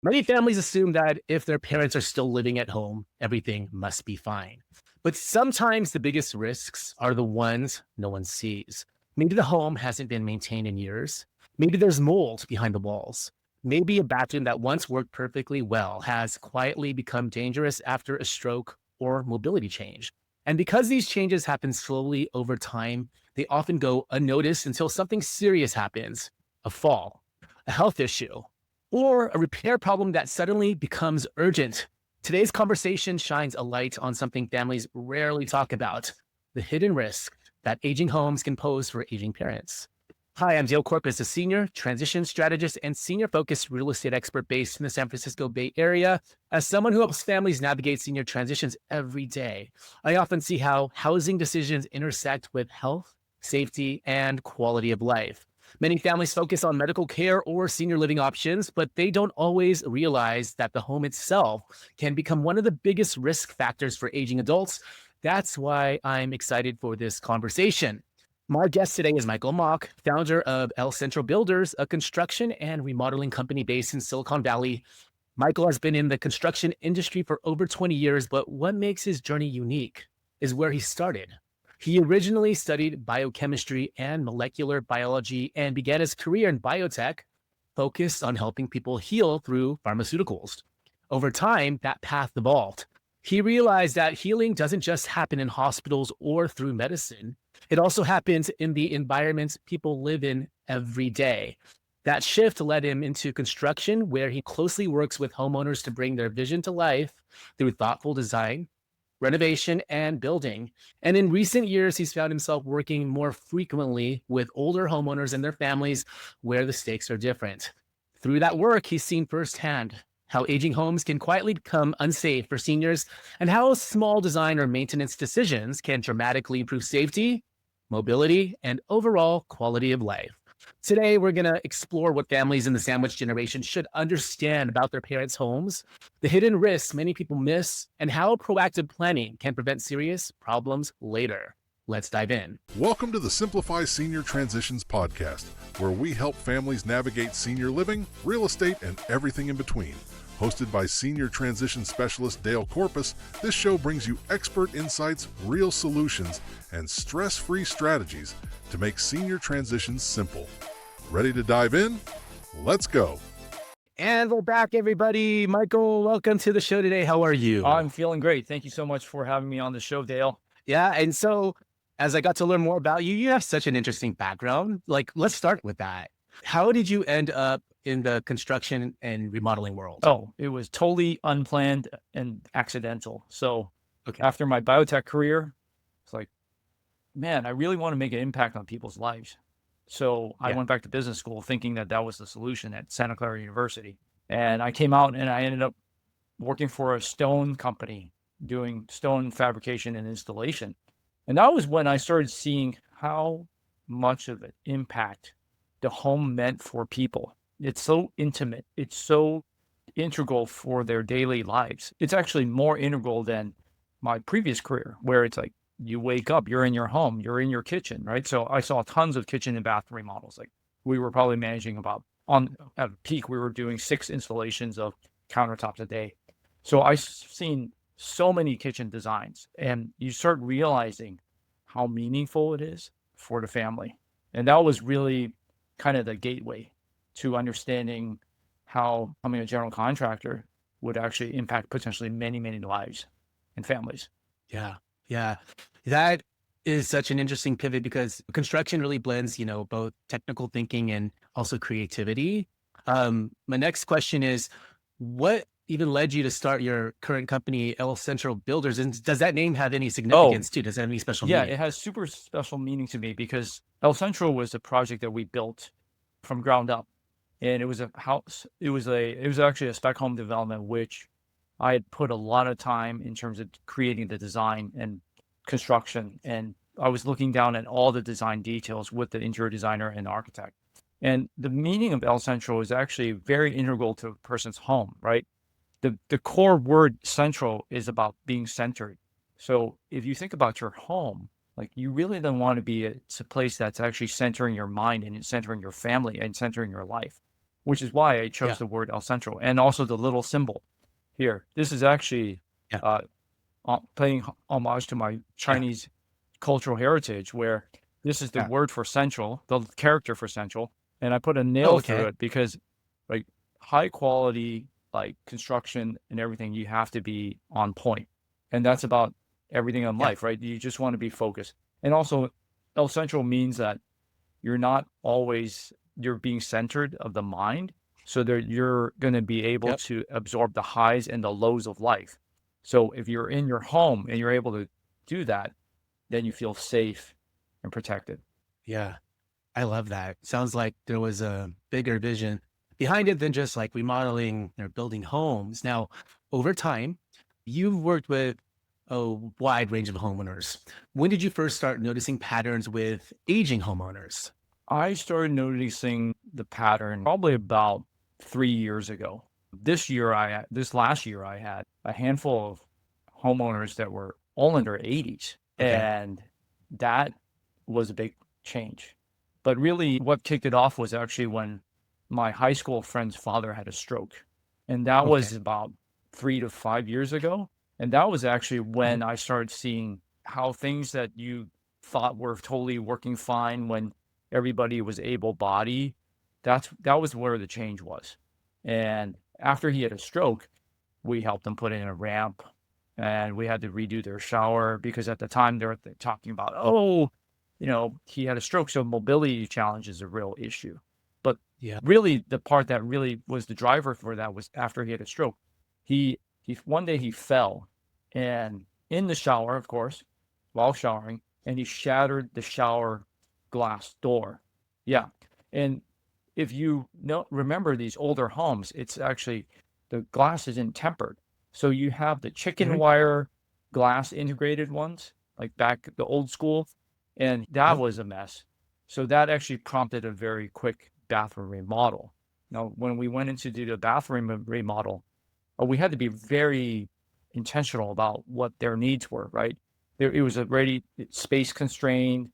Many families assume that if their parents are still living at home, everything must be fine. But sometimes the biggest risks are the ones no one sees. Maybe the home hasn't been maintained in years. Maybe there's mold behind the walls. Maybe a bathroom that once worked perfectly well has quietly become dangerous after a stroke or mobility change. And because these changes happen slowly over time, they often go unnoticed until something serious happens: a fall, a health issue, or a repair problem that suddenly becomes urgent. Today's conversation shines a light on something families rarely talk about: the hidden risk that aging homes can pose for aging parents. Hi, I'm Dale Corpus, a senior transition strategist and senior focused real estate expert based in the San Francisco Bay Area. As someone who helps families navigate senior transitions every day, I often see how housing decisions intersect with health, safety, and quality of life. Many families focus on medical care or senior living options, but they don't always realize that the home itself can become one of the biggest risk factors for aging adults. That's why I'm excited for this conversation. My guest today is Michael Mock, founder of El Centro Builders, a construction and remodeling company based in Silicon Valley. Michael has been in the construction industry for over 20 years, but what makes his journey unique is where he started. He originally studied biochemistry and molecular biology and began his career in biotech, focused on helping people heal through pharmaceuticals. Over time, that path evolved. He realized that healing doesn't just happen in hospitals or through medicine. It also happens in the environments people live in every day. That shift led him into construction, where he closely works with homeowners to bring their vision to life through thoughtful design, renovation, and building. And in recent years, he's found himself working more frequently with older homeowners and their families where the stakes are different. Through that work, he's seen firsthand how aging homes can quietly become unsafe for seniors and how small design or maintenance decisions can dramatically improve safety, mobility, and overall quality of life. Today, we're going to explore what families in the sandwich generation should understand about their parents' homes, the hidden risks many people miss, and how proactive planning can prevent serious problems later. Let's dive in. Welcome to the Simplify Senior Transitions podcast, where we help families navigate senior living, real estate, and everything in between. Hosted by Senior Transition Specialist Dale Corpus, this show brings you expert insights, real solutions, and stress-free strategies to make senior transitions simple. Ready to dive in? Let's go. And we're back, everybody. Michael, welcome to the show today. How are you? I'm feeling great. Thank you so much for having me on the show, Dale. Yeah, and so as I got to learn more about you, you have such an interesting background. Let's start with that. How did you end up in the construction and remodeling world? Oh, it was totally unplanned and accidental. So Okay. after my biotech career, it's like, man, I really want to make an impact on people's lives. So I Yeah. went back to business school thinking that that was the solution at Santa Clara University. And I came out and I ended up working for a stone company doing stone fabrication and installation. And that was when I started seeing how much of an impact the home meant for people. It's so intimate. It's so integral for their daily lives. It's actually more integral than my previous career, where it's like you wake up, you're in your home, you're in your kitchen, right? So I saw tons of kitchen and bath remodels. Like we were probably managing at peak, we were doing 6 installations of countertops a day. So I've seen so many kitchen designs, and you start realizing how meaningful it is for the family. And that was really kind of the gateway to understanding how becoming a general contractor would actually impact potentially many, many lives and families. Yeah. Yeah. That is such an interesting pivot because construction really blends, both technical thinking and also creativity. My next question is, what even led you to start your current company, El Centro Builders? And does that name have any significance too? Does it have any special Yeah, meaning? it has super special meaning to me because El Centro was a project that we built from ground up. And it was a house, it was actually a spec home development, which I had put a lot of time in terms of creating the design and construction. And I was looking down at all the design details with the interior designer and architect. And the meaning of El Centro is actually very integral to a person's home, right? The core word central is about being centered. So if you think about your home, like you really don't want to be it's a place that's actually centering your mind and centering your family and centering your life. which is why I chose Yeah. the word essential, and also the little symbol here. This is actually Yeah. uh, paying homage to my Yeah. Chinese cultural heritage, where this is the Yeah. word for central, the character for central, and I put a Oh, nail through okay. it because, like, high quality, like, construction and everything, you have to be on point, and that's about everything in Yeah. life, right? You just want to be focused, and also, El Central means that you're not always you're being centered of the mind, so that you're going to be able Yep. to absorb the highs and the lows of life. So if you're in your home and you're able to do that, then you feel safe and protected. Yeah. I love that. Sounds like there was a bigger vision behind it than just like remodeling or building homes. Now, over time, you've worked with a wide range of homeowners. When did you first start noticing patterns with aging homeowners? I started noticing the pattern probably about 3 years ago. This last year, I had a handful of homeowners that were all in their 80s, Okay. and that was a big change. But really, what kicked it off was actually when my high school friend's father had a stroke, and that Okay. was about 3 to 5 years ago. And that was actually Mhm. when I started seeing how things that you thought were totally working fine when everybody was able-bodied, that was where the change was. And after he had a stroke, we helped him put in a ramp, and we had to redo their shower because at the time they were talking about, oh, he had a stroke, so mobility challenge is a real issue. But Yeah. really, the part that really was the driver for that was after he had a stroke. He one day he fell, and in the shower, of course, while showering, and he shattered the shower glass door. Yeah. And if you remember these older homes, it's actually the glass isn't tempered. So you have the chicken Mhm. wire glass integrated ones, like back the old school, and that Yep. was a mess. So that actually prompted a very quick bathroom remodel. Now, when we went in to do the bathroom remodel, we had to be very intentional about what their needs were, right? It was already space constrained.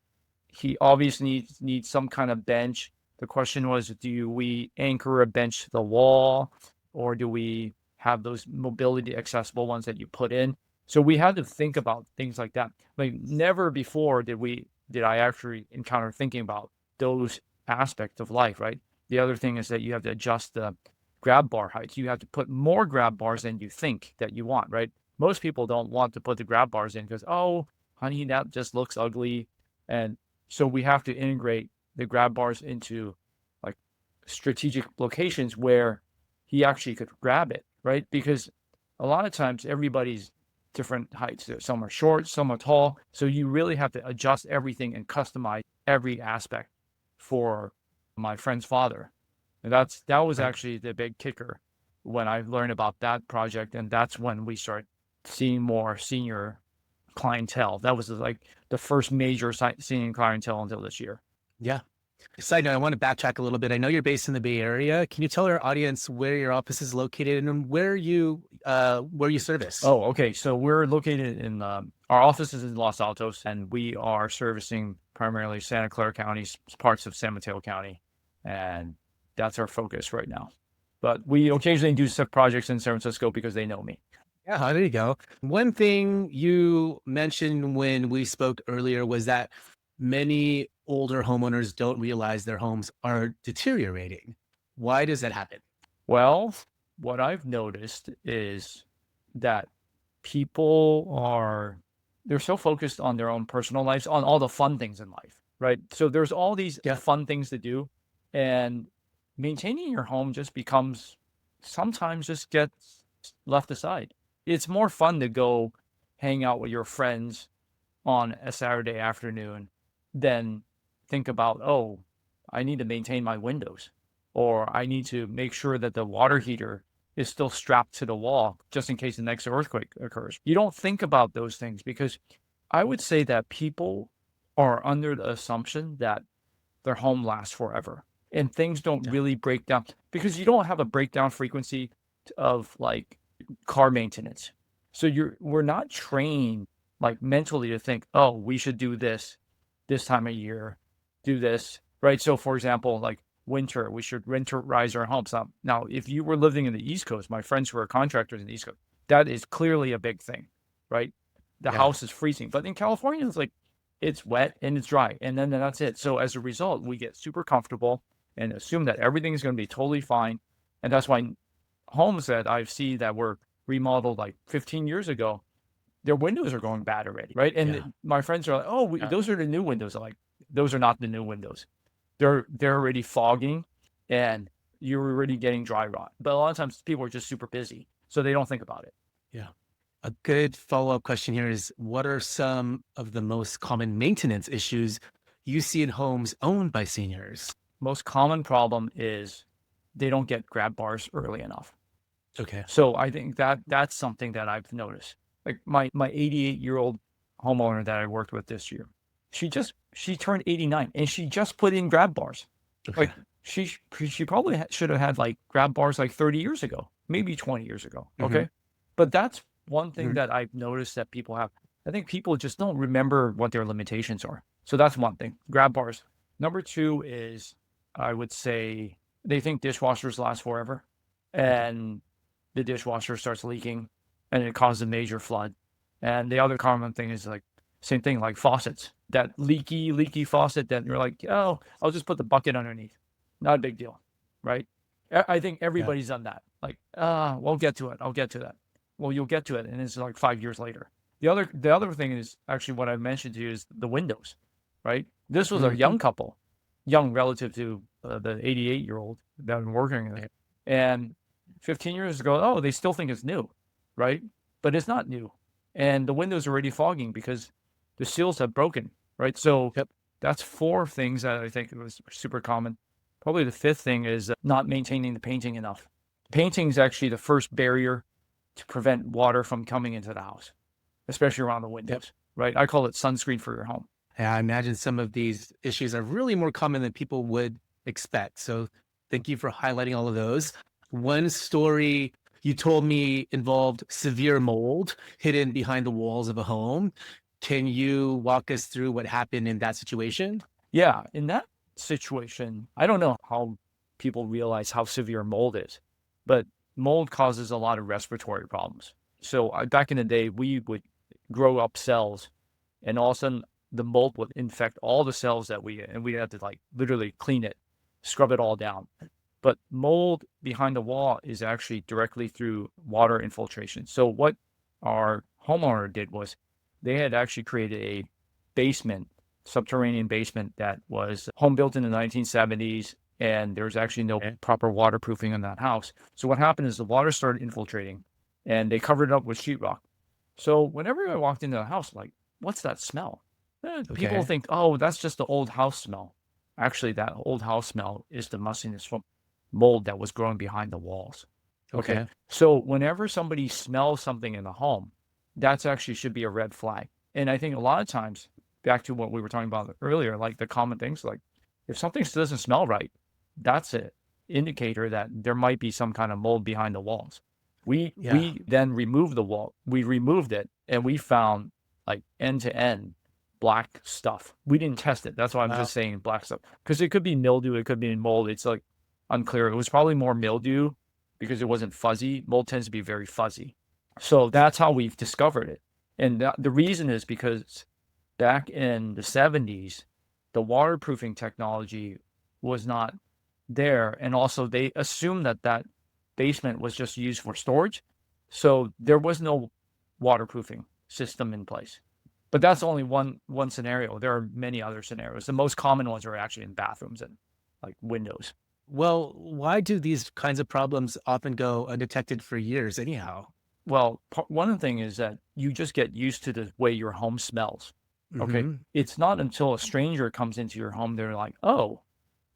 He obviously needs some kind of bench. The question was, do we anchor a bench to the wall, or do we have those mobility accessible ones that you put in? So we had to think about things like that. Like never before did I actually encounter thinking about those aspects of life, right? The other thing is that you have to adjust the grab bar height. You have to put more grab bars than you think that you want, right? Most people don't want to put the grab bars in because, oh, honey, that just looks ugly. And so we have to integrate the grab bars into like strategic locations where he actually could grab it, right? Because a lot of times everybody's different heights. Some are short, some are tall. So you really have to adjust everything and customize every aspect for my friend's father. And that was Right. actually the big kicker when I learned about that project. And that's when we started seeing more senior clientele. That was like the first major senior clientele until this year. Yeah. Side note, I want to backtrack a little bit. I know you're based in the Bay Area. Can you tell our audience where your office is located and where you service? Oh, okay. So we're located in our office is in Los Altos, and we are servicing primarily Santa Clara County, parts of San Mateo County, and that's our focus right now. But we occasionally do some projects in San Francisco because they know me. Yeah, there you go. One thing you mentioned when we spoke earlier was that many older homeowners don't realize their homes are deteriorating. Why does that happen? Well, what I've noticed is that people they're so focused on their own personal lives, on all the fun things in life, right? So there's all these Yeah. fun things to do, and maintaining your home just becomes sometimes just gets left aside. It's more fun to go hang out with your friends on a Saturday afternoon than think about, oh, I need to maintain my windows, or I need to make sure that the water heater is still strapped to the wall just in case the next earthquake occurs. You don't think about those things because I would say that people are under the assumption that their home lasts forever and things don't Yeah. really break down because you don't have a breakdown frequency of like car maintenance. So we're not trained like mentally to think, oh, we should do this time of year, do this, right? So for example, like winter, we should winterize our homes. Now, if you were living in the East Coast, my friends who are contractors in the East Coast, that is clearly a big thing, right? The Yeah. house is freezing. But in California, it's like, it's wet and it's dry. And then that's it. So as a result, we get super comfortable and assume that everything is going to be totally fine. And that's why homes that I see that were remodeled like 15 years ago, their windows are going bad already, right? And Yeah. my friends are like, "Oh, Yeah. those are the new windows." I'm like, those are not the new windows. They're already fogging, and you're already getting dry rot. But a lot of times people are just super busy, so they don't think about it. Yeah. A good follow-up question here is, what are some of the most common maintenance issues you see in homes owned by seniors? Most common problem is they don't get grab bars early enough. Okay. So I think that's something that I've noticed. Like my 88-year-old homeowner that I worked with this year, she turned 89 and she just put in grab bars. Okay. Like she probably should have had like grab bars like 30 years ago, maybe 20 years ago. Okay. But that's one thing that I've noticed that people have. I think people just don't remember what their limitations are. So that's one thing, grab bars. Number two is, I would say, they think dishwashers last forever, and the dishwasher starts leaking and it causes a major flood. And the other common thing is like, same thing, like faucets, that leaky faucet that you're like, oh, I'll just put the bucket underneath. Not a big deal, right? I think everybody's done that. Like, we'll get to it. I'll get to that. Well, you'll get to it, and it's like 5 years later. The other thing is actually what I mentioned to you is the windows, right? This was a young couple, young relative to the 88-year-old that I'm working with, and 15 years ago, oh, they still think it's new, right? But it's not new, and the windows are already fogging because the seals have broken, right? So that's 4 things that I think was super common. Probably the 5th thing is not maintaining the painting enough. Painting is actually the first barrier to prevent water from coming into the house, especially around the windows, right? I call it sunscreen for your home. Yeah, I imagine some of these issues are really more common than people would expect. So thank you for highlighting all of those. One story you told me involved severe mold hidden behind the walls of a home. Can you walk us through what happened in that situation? Yeah, in that situation, I don't know how people realize how severe mold is, but mold causes a lot of respiratory problems. So back in the day, we would grow up cells, and all of a sudden the mold would infect all the cells and we had to like literally clean it, scrub it all down. But mold behind the wall is actually directly through water infiltration. So what our homeowner did was they had actually created a basement, subterranean basement that was home built in the 1970s, and there's actually no proper waterproofing in that house. So what happened is the water started infiltrating, and they covered it up with sheetrock. So whenever I walked into the house, like, what's that smell? People think, oh, that's just the old house smell. Actually, that old house smell is the mustiness from mold that was growing behind the walls. Okay. So whenever somebody smells something in the home, that's actually should be a red flag. And I think a lot of times, back to what we were talking about earlier, like the common things, like if something doesn't smell right, that's an indicator that there might be some kind of mold behind the walls. We then removed the wall. We removed it, and we found like end to end black stuff. We didn't test it. That's why I'm just saying black stuff, because it could be mildew, it could be mold. It's like unclear. It was probably more mildew because it wasn't fuzzy. Mold tends to be very fuzzy. So that's how we've discovered it. And the reason is because back in the 70s, the waterproofing technology was not there. And also they assumed that basement was just used for storage. So there was no waterproofing system in place. But that's only one scenario. There are many other scenarios. The most common ones are actually in bathrooms and like windows. Well, why do these kinds of problems often go undetected for years anyhow? Well, one thing is that you just get used to the way your home smells. Okay. It's not until a stranger comes into your home, they're like, oh,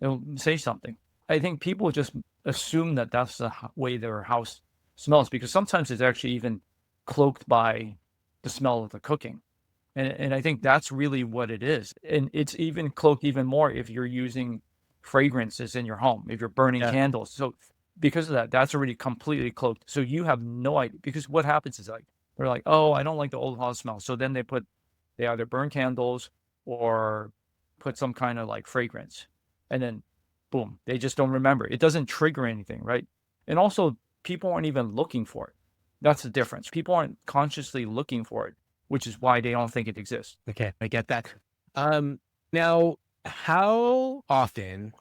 they'll say something. I think people just assume that that's the way their house smells, because sometimes it's actually even cloaked by the smell of the cooking. And I think that's really what it is. And it's even cloaked even more if you're using fragrances in your home, if you're burning candles. So because of that, that's already completely cloaked. So you have no idea, because what happens is like, they're like, oh, I don't like the old house smell. So then they either burn candles or put some kind of like fragrance. And then boom, they just don't remember. It doesn't trigger anything, right? And also, people aren't even looking for it. That's the difference. People aren't consciously looking for it, which is why they don't think it exists. Okay, I get that. Now, how often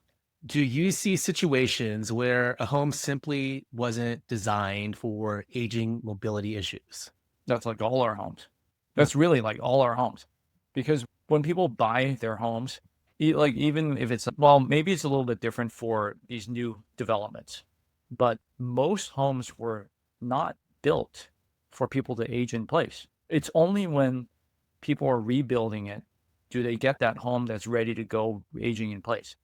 do you see situations where a home simply wasn't designed for aging mobility issues? That's like all our homes. That's really like all our homes. Because when people buy their homes, like even if it's, well, maybe it's a little bit different for these new developments, but most homes were not built for people to age in place. It's only when people are rebuilding it do they get that home that's ready to go aging in place.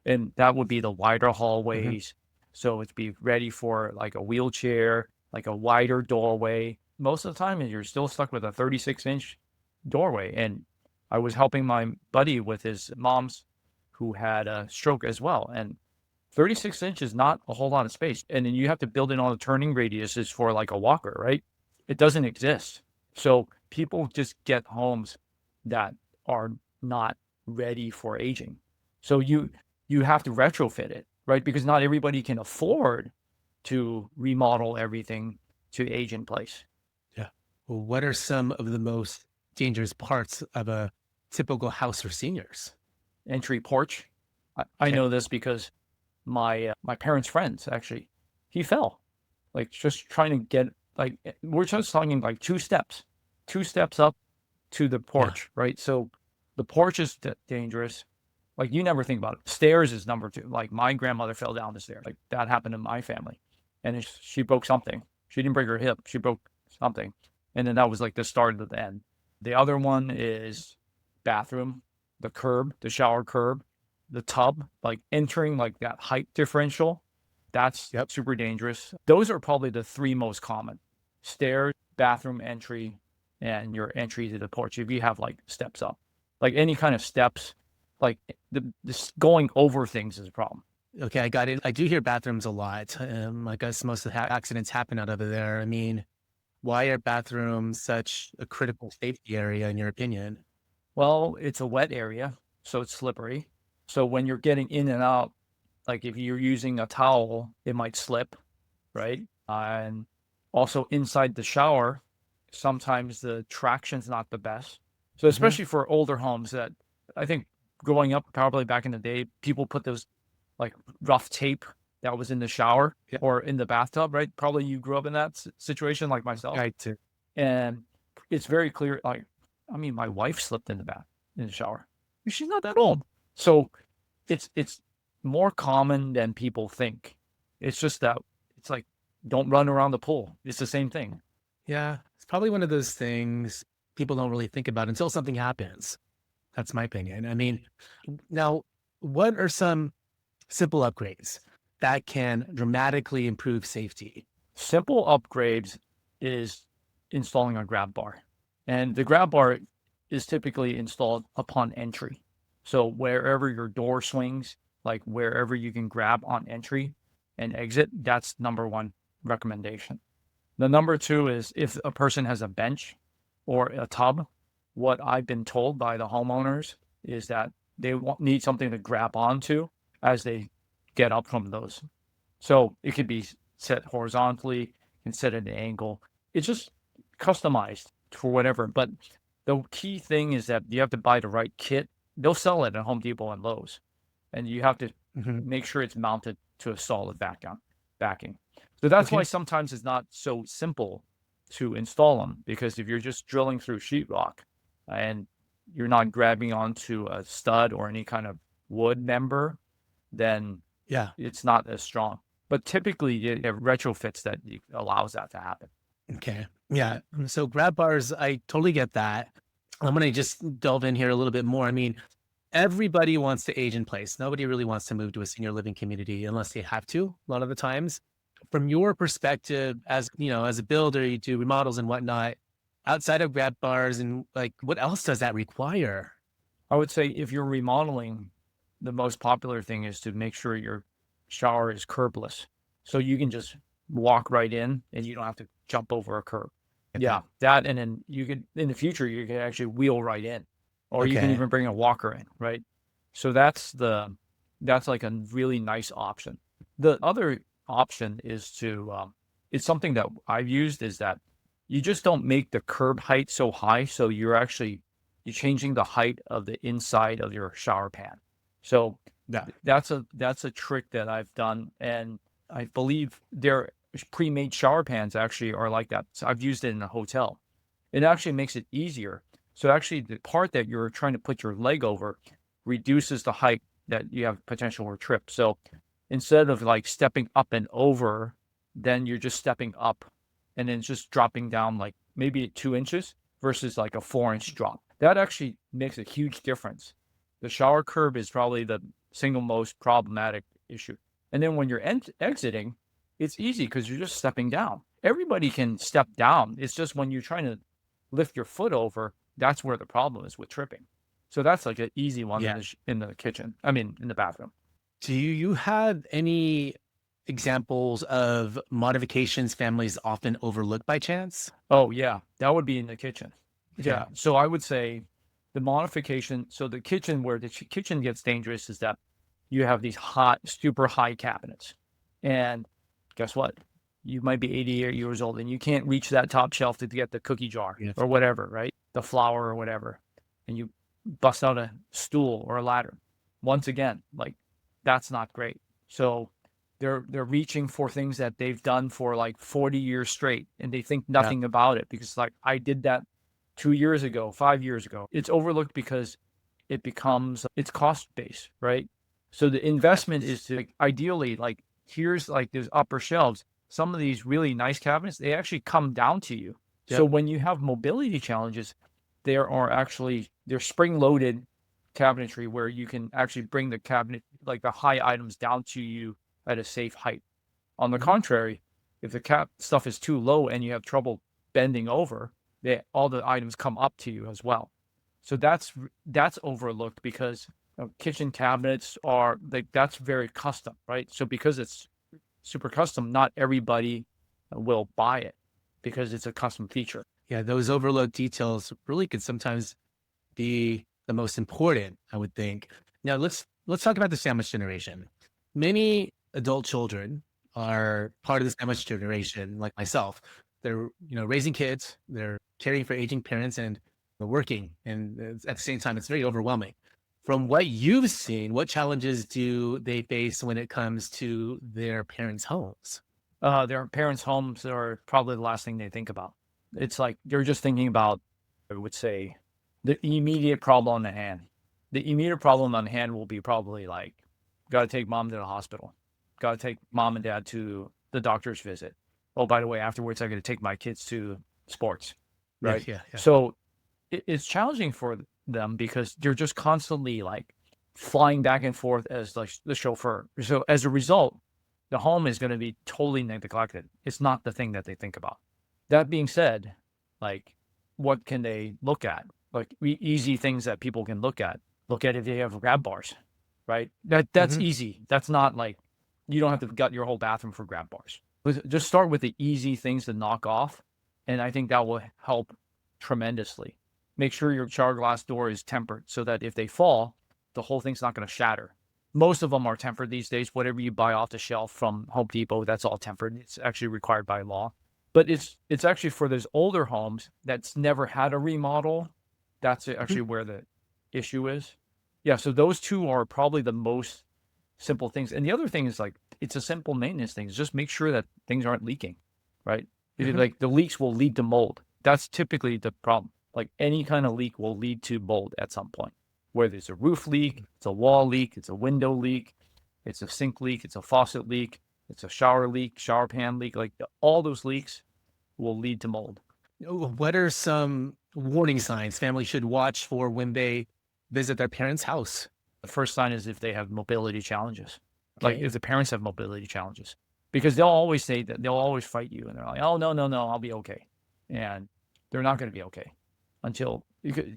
And that would be the wider hallways. So it'd be ready for like a wheelchair, like a wider doorway. Most of the time, you're still stuck with a 36-inch doorway. And I was helping my buddy with his mom's who had a stroke as well. And 36 inches is not a whole lot of space. And then you have to build in all the turning radiuses for like a walker, right? It doesn't exist. So people just get homes that are not ready for aging. So you have to retrofit it, right? Because not everybody can afford to remodel everything to age in place. Yeah. Well, what are some of the most dangerous parts of a typical house for seniors? Entry porch. I Okay. know this because my parents' friends actually, he fell, like just trying to get like we're just talking like two steps up to the porch, right? So the porch is dangerous. Like you never think about it. Stairs is number two. Like my grandmother fell down the stairs. Like that happened in my family, and she broke something. She didn't break her hip. She broke something, and then that was like the start of the end. The other one is bathroom, the curb, the shower curb, the tub, like entering like that height differential. That's super dangerous. Those are probably the three most common: stairs, bathroom entry, and your entry to the porch. If you have like steps up, like any kind of steps, like this going over things is a problem. Okay, I got it. I do hear bathrooms a lot. I guess most of the accidents happen out of there. I mean, why are bathrooms such a critical safety area in your opinion? Well, it's a wet area, so it's slippery. So when you're getting in and out, like if you're using a towel, it might slip, right? And also inside the shower, sometimes the traction's not the best. So especially for older homes that I think growing up, probably back in the day, people put those like rough tape that was in the shower or in the bathtub, right? Probably you grew up in that situation like myself. I too. And it's very clear. Like, I mean, my wife slipped in the shower. She's not that old. So it's more common than people think. It's just that it's like, don't run around the pool. It's the same thing. Yeah, it's probably one of those things people don't really think about until something happens. That's my opinion. I mean, now, what are some simple upgrades that can dramatically improve safety? Simple upgrades is installing a grab bar. And the grab bar is typically installed upon entry. So wherever your door swings, like wherever you can grab on entry and exit, that's number one recommendation. The number two is if a person has a bench or a tub, what I've been told by the homeowners is that they need something to grab onto as they get up from those. So it could be set horizontally, you can set at an angle. It's just customized for whatever. But the key thing is that you have to buy the right kit. They'll sell it at Home Depot and Lowe's. And you have to make sure it's mounted to a solid backing. So that's why sometimes it's not so simple to install them, because if you're just drilling through sheetrock and you're not grabbing onto a stud or any kind of wood member, then it's not as strong. But typically, you have retrofits that allows that to happen. Okay. Yeah. So grab bars, I totally get that. I'm going to just delve in here a little bit more. I mean, everybody wants to age in place. Nobody really wants to move to a senior living community unless they have to, a lot of the times. From your perspective, as you know, as a builder, you do remodels and whatnot, outside of grab bars, and like, what else does that require? I would say if you're remodeling, the most popular thing is to make sure your shower is curbless. So you can just walk right in and you don't have to jump over a curb. Yeah, that, and then you could, in the future, you can actually wheel right in, or you can even bring a walker in, right? So that's the That's like a really nice option. The other option is it's something that I've used, is that you just don't make the curb height so high. So you're changing the height of the inside of your shower pan. So Yeah. that's a trick that I've done. And I believe their pre-made shower pans actually are like that. So I've used it in a hotel. It actually makes it easier. So actually the part that you're trying to put your leg over reduces the height that you have potential for trip. So instead of like stepping up and over, then you're just stepping up and then just dropping down like maybe 2 inches versus like a 4-inch drop. That actually makes a huge difference. The shower curb is probably the single most problematic issue. And then when you're exiting, it's easy because you're just stepping down. Everybody can step down. It's just when you're trying to lift your foot over, that's where the problem is with tripping. So that's like an easy one Yeah. in the kitchen. I mean, in the bathroom. Do you have any examples of modifications families often overlook by chance? Oh yeah, that would be in the kitchen. Okay. Yeah. So I would say the modification. So the kitchen, where the kitchen gets dangerous, is that you have these super high cabinets, and guess what? You might be 88 years old and you can't reach that top shelf to get the cookie jar Yes. or whatever, right? The flour or whatever, and you bust out a stool or a ladder. Once again, like that's not great. So they're reaching for things that they've done for like 40 years straight, and they think nothing about it because like I did that 2 years ago, 5 years ago. It's overlooked because it's cost based, right? So the investment is to ideally, like, here's like those upper shelves. Some of these really nice cabinets, they actually come down to you. So when you have mobility challenges, they're spring loaded cabinetry where you can actually bring the cabinet, like the high items, down to you at a safe height. On the contrary, if the stuff is too low and you have trouble bending over, all the items come up to you as well. So that's overlooked because kitchen cabinets are like, that's very custom, right? So because it's super custom, not everybody will buy it because it's a custom feature. Yeah, those overlooked details really could sometimes be the most important, I would think. Now let's talk about the sandwich generation. Many adult children are part of the sandwich generation, like myself. They're raising kids, they're caring for aging parents, and they're working. And at the same time, it's very overwhelming. From what you've seen, what challenges do they face when it comes to their parents' homes? Their parents' homes are probably the last thing they think about. It's like they're just thinking about, I would say, the immediate problem on the hand. The immediate problem on hand will be probably like, got to take mom to the hospital, got to take mom and dad to the doctor's visit. Oh, by the way, afterwards, I got to take my kids to sports, right? Yeah. So it's challenging for them because they're just constantly like flying back and forth as like the chauffeur. So as a result, the home is going to be totally neglected. It's not the thing that they think about. That being said, like, what can they look at? Like easy things that people can look at. Look at if they have grab bars, right? That's easy. That's not like, you don't have to gut your whole bathroom for grab bars. But just start with the easy things to knock off, and I think that will help tremendously. Make sure your shower glass door is tempered so that if they fall, the whole thing's not going to shatter. Most of them are tempered these days. Whatever you buy off the shelf from Home Depot, that's all tempered. It's actually required by law. But it's actually for those older homes that's never had a remodel. That's actually where the issue is. Yeah, so those two are probably the most simple things. And the other thing is like, it's a simple maintenance thing. Just make sure that things aren't leaking, right? Like the leaks will lead to mold. That's typically the problem. Like any kind of leak will lead to mold at some point. Whether it's a roof leak, it's a wall leak, it's a window leak, it's a sink leak, it's a faucet leak, it's a shower leak, shower pan leak. Like all those leaks will lead to mold. What are some warning signs families should watch for when they visit their parents' house? The first sign is if they have mobility challenges. Like if the parents have mobility challenges, because they'll always say that, they'll always fight you, and they're like, oh, no, I'll be okay. And they're not going to be okay until,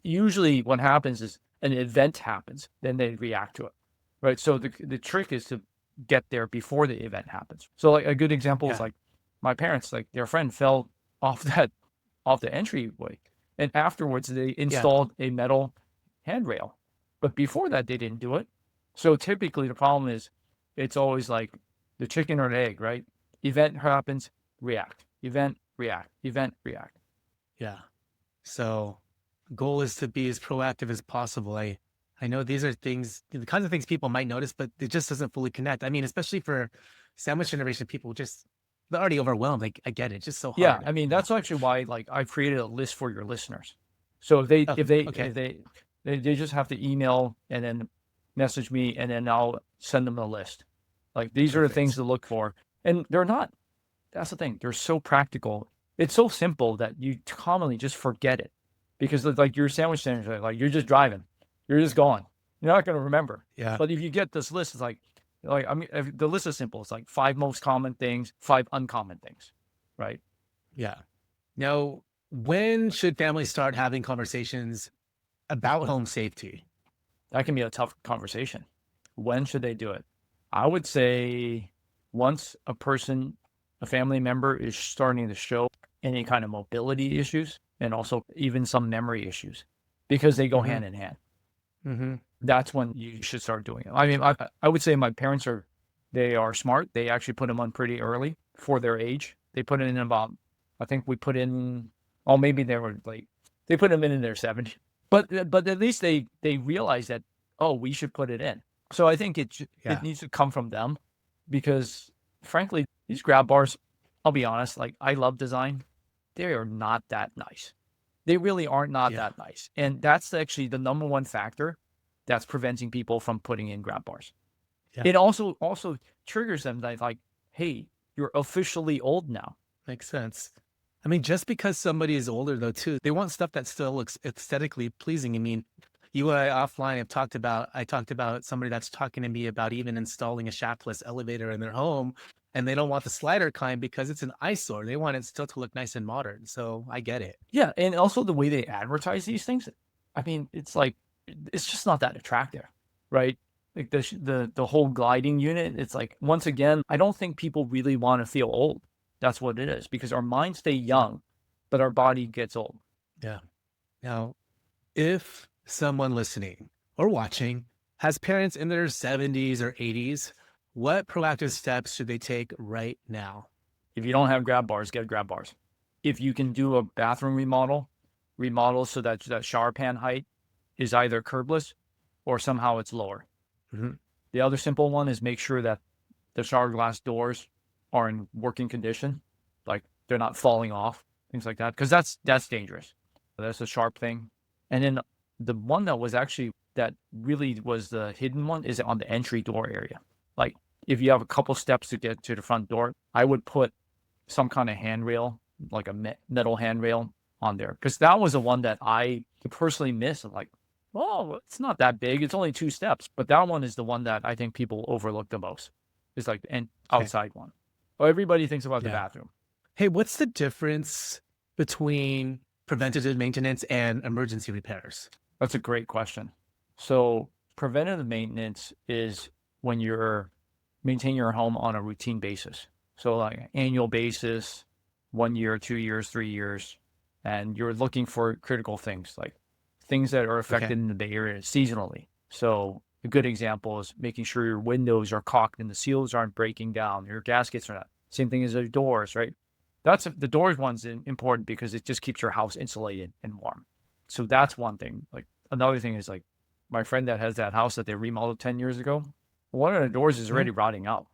usually what happens is an event happens, then they react to it, right? So the trick is to get there before the event happens. So like a good example is like my parents, like their friend fell off the entryway, and afterwards they installed a metal handrail. But before that, they didn't do it. So typically the problem is it's always like the chicken or the egg, right? Event happens, react. Event, react. Event, react. Yeah. So goal is to be as proactive as possible. I know these are things, the kinds of things people might notice, but it just doesn't fully connect. I mean, especially for sandwich generation, people just they're already overwhelmed. Like I get it, it's just so Yeah, hard. I mean You know? that's actually why like I've created a list for your listeners. So if they Oh, if they okay. if they just have to email and then message me and then I'll send them a list. Like these are the things Perfect. to look for. And they're not, that's the thing. They're so practical. It's so simple that you commonly just forget it. Because it's like your sandwich center, like you're just driving. You're just going. You're not going to remember. Yeah. But if you get this list, it's like I mean if the list is simple. It's like 5 most common things, 5 uncommon things, right? Yeah. Now, when should families start having conversations about home safety? That can be a tough conversation. When should they do it? I would say once a family member is starting to show any kind of mobility issues and also even some memory issues because they go Mm-hmm. hand in hand. Mm-hmm. That's when you should start doing it. I mean, I would say my parents they are smart. They actually put them on pretty early for their age. They put it in about, I think we put in, oh, maybe they were like, they put them in their 70s. But at least they realize that, oh, we should put it in. So I think it Yeah. needs to come from them because frankly, these grab bars, I'll be honest, like I love design. They are not that nice. They really are not Yeah. that nice. And that's actually the number one factor that's preventing people from putting in grab bars. Yeah. It also triggers them that like, hey, you're officially old now. Makes sense. I mean, just because somebody is older though, too, they want stuff that still looks aesthetically pleasing. I mean, you and I offline I talked about somebody that's talking to me about even installing a shaftless elevator in their home, and they don't want the slider kind because it's an eyesore. They want it still to look nice and modern. So I get it. Yeah, and also the way they advertise these things, I mean, it's like it's just not that attractive, right? Like the whole gliding unit, it's like once again, I don't think people really want to feel old. That's what it is because our minds stay young, but our body gets old. Yeah. Now, if someone listening or watching has parents in their 70s or 80s, what proactive steps should they take right now? If you don't have grab bars, get grab bars. If you can do a bathroom remodel so that that shower pan height is either curbless or somehow it's lower. Mm-hmm. The other simple one is make sure that the shower glass doors are in working condition, like they're not falling off, things like that, because that's dangerous. That's a sharp thing. And then the one that really was the hidden one is on the entry door area. Like if you have a couple steps to get to the front door, I would put some kind of handrail, like a metal handrail on there, because that was the one that I personally missed. I'm like, oh, it's not that big. It's only 2 steps, but that one is the one that I think people overlook the most. It's like an outside one. Oh, everybody thinks about the Yeah. bathroom. Hey, what's the difference between preventative maintenance and emergency repairs? That's a great question. So preventative maintenance is when you're maintaining your home on a routine basis. So like annual basis, 1 year, 2 years, 3 years, and you're looking for critical things like things that are affected in the Bay Area seasonally. So a good example is making sure your windows are caulked and the seals aren't breaking down, your gaskets are not. Same thing as your doors, right? That's the doors one's important because it just keeps your house insulated and warm. So that's one thing. Like another thing is like my friend that has that house that they remodeled 10 years ago, one of the doors is already rotting out.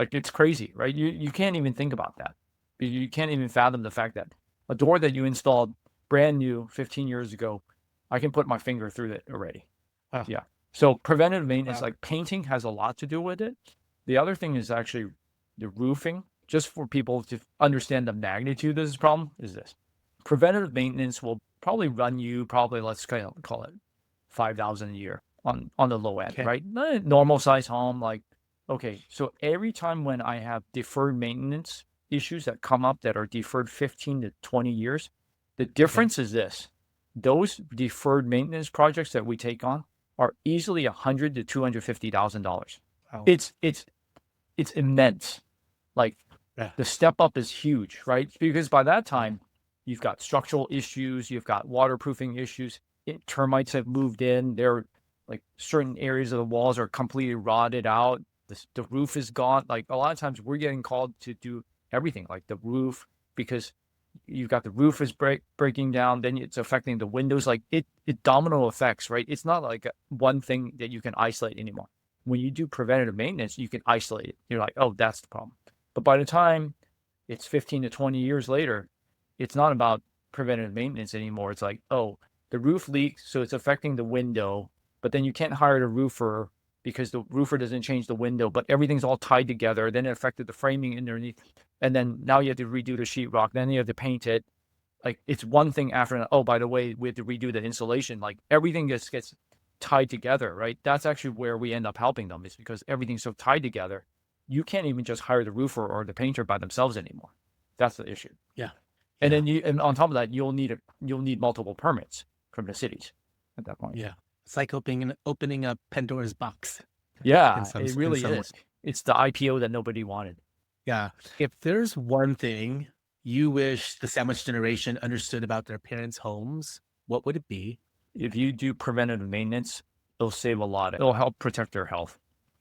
Like it's crazy, right? You can't even think about that. You can't even fathom the fact that a door that you installed brand new 15 years ago, I can put my finger through it already. Oh. Yeah. So preventative maintenance, Wow. like painting has a lot to do with it. The other thing is actually the roofing, just for people to understand the magnitude of this problem is this. Preventative maintenance will probably run you let's kind of call it 5,000 a year on the low end, right? Normal size home, like, okay. So every time when I have deferred maintenance issues that come up that are deferred 15 to 20 years, the difference is this. Those deferred maintenance projects that we take on are easily $100,000 to $250,000. Wow. It's immense. Like the step up is huge, right? Because by that time, you've got structural issues, you've got waterproofing issues. Termites have moved in. like certain areas of the walls are completely rotted out. The roof is gone. Like a lot of times we're getting called to do everything, like the roof, because you've got the roof is breaking down, then it's affecting the windows. Like it domino effects, right? It's not like one thing that you can isolate anymore. When you do preventative maintenance, you can isolate it. You're like, oh, that's the problem. But by the time it's 15 to 20 years later, it's not about preventative maintenance anymore. It's like, oh, the roof leaks, so it's affecting the window, but then you can't hire the roofer because the roofer doesn't change the window, but everything's all tied together. Then it affected the framing underneath. And then now you have to redo the sheetrock. Then you have to paint it. Like it's one thing after another. Oh, by the way, we have to redo the insulation. Like everything just gets tied together, right? That's actually where we end up helping them, is because everything's so tied together. You can't even just hire the roofer or the painter by themselves anymore. That's the issue. Yeah. And then and on top of that, you'll need multiple permits from the cities at that point. Yeah. It's like opening up Pandora's box. Yeah, it really is. It's the IPO that nobody wanted. Yeah. If there's one thing you wish the sandwich generation understood about their parents' homes, what would it be? If you do preventative maintenance, it'll save a lot. It'll help protect their health,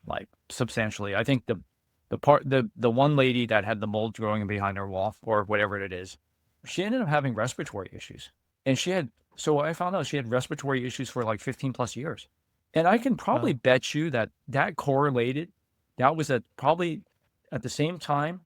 like substantially. I think the one lady that had the mold growing behind her wall or whatever it is, she ended up having respiratory issues. And so I found out she had respiratory issues for like 15 plus years. And I can probably bet you that correlated. That was probably at the same time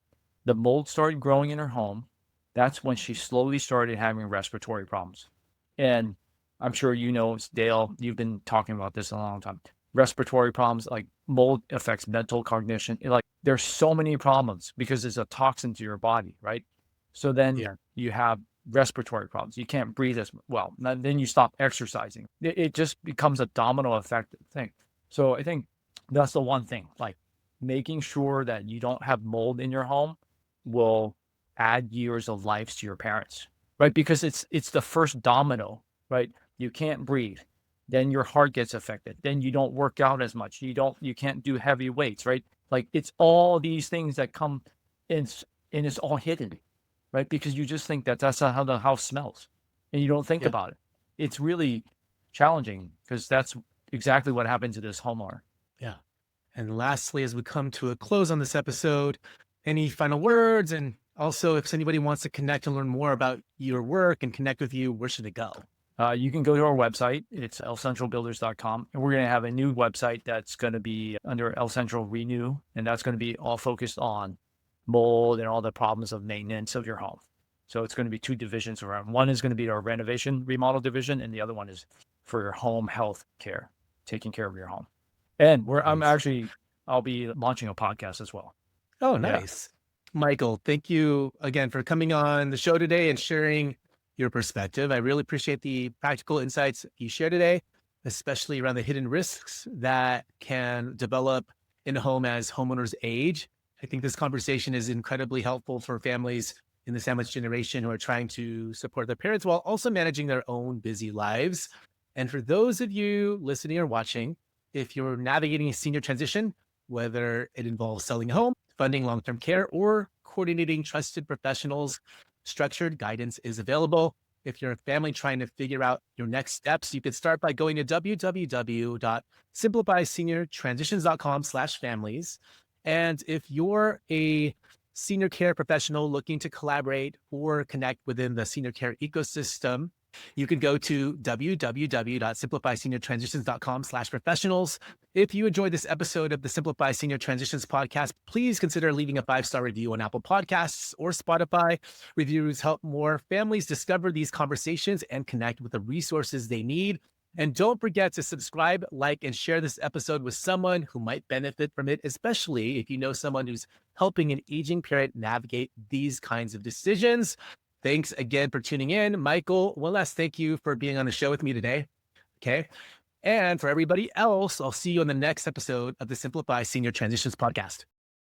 the mold started growing in her home. That's when she slowly started having respiratory problems. And I'm sure you know, Dale, you've been talking about this a long time. Respiratory problems, like mold affects mental cognition. Like there's so many problems because it's a toxin to your body, right? So then you have respiratory problems. You can't breathe as well. And then you stop exercising. It just becomes a domino effect thing. So I think that's the one thing, like making sure that you don't have mold in your home will add years of life to your parents, right? Because it's the first domino, right? You can't breathe. Then your heart gets affected. Then you don't work out as much. You can't do heavy weights, right? Like it's all these things that come in, and it's all hidden, right? Because you just think that's how the house smells and you don't think about it. It's really challenging because that's exactly what happened to this homeowner. Yeah. And lastly, as we come to a close on this episode, any final words? And also, if anybody wants to connect and learn more about your work and connect with you, where should they go? You can go to our website. It's lcentralbuilders.com. And we're going to have a new website that's going to be under El Central Renew. And that's going to be all focused on mold and all the problems of maintenance of your home. So it's going to be two divisions around. One is going to be our renovation remodel division, and the other one is for your home health care, taking care of your home. And I'll be launching a podcast as well. Oh, nice. Yeah. Michael, thank you again for coming on the show today and sharing your perspective. I really appreciate the practical insights you shared today, especially around the hidden risks that can develop in a home as homeowners age. I think this conversation is incredibly helpful for families in the sandwich generation who are trying to support their parents while also managing their own busy lives. And for those of you listening or watching, if you're navigating a senior transition, whether it involves selling a home, funding long-term care, or coordinating trusted professionals, structured guidance is available. If you're a family trying to figure out your next steps, you could start by going to www.simplifyseniortransitions.com/families. And if you're a senior care professional looking to collaborate or connect within the senior care ecosystem, you can go to www.simplifyseniortransitions.com/professionals. If you enjoyed this episode of the Simplify Senior Transitions podcast, please consider leaving a 5-star review on Apple Podcasts or Spotify. Reviews help more families discover these conversations and connect with the resources they need. And don't forget to subscribe, like, and share this episode with someone who might benefit from it, especially if you know someone who's helping an aging parent navigate these kinds of decisions. Thanks again for tuning in. Michael, one last thank you for being on the show with me today. Okay. And for everybody else, I'll see you on the next episode of the Simplify Senior Transitions podcast.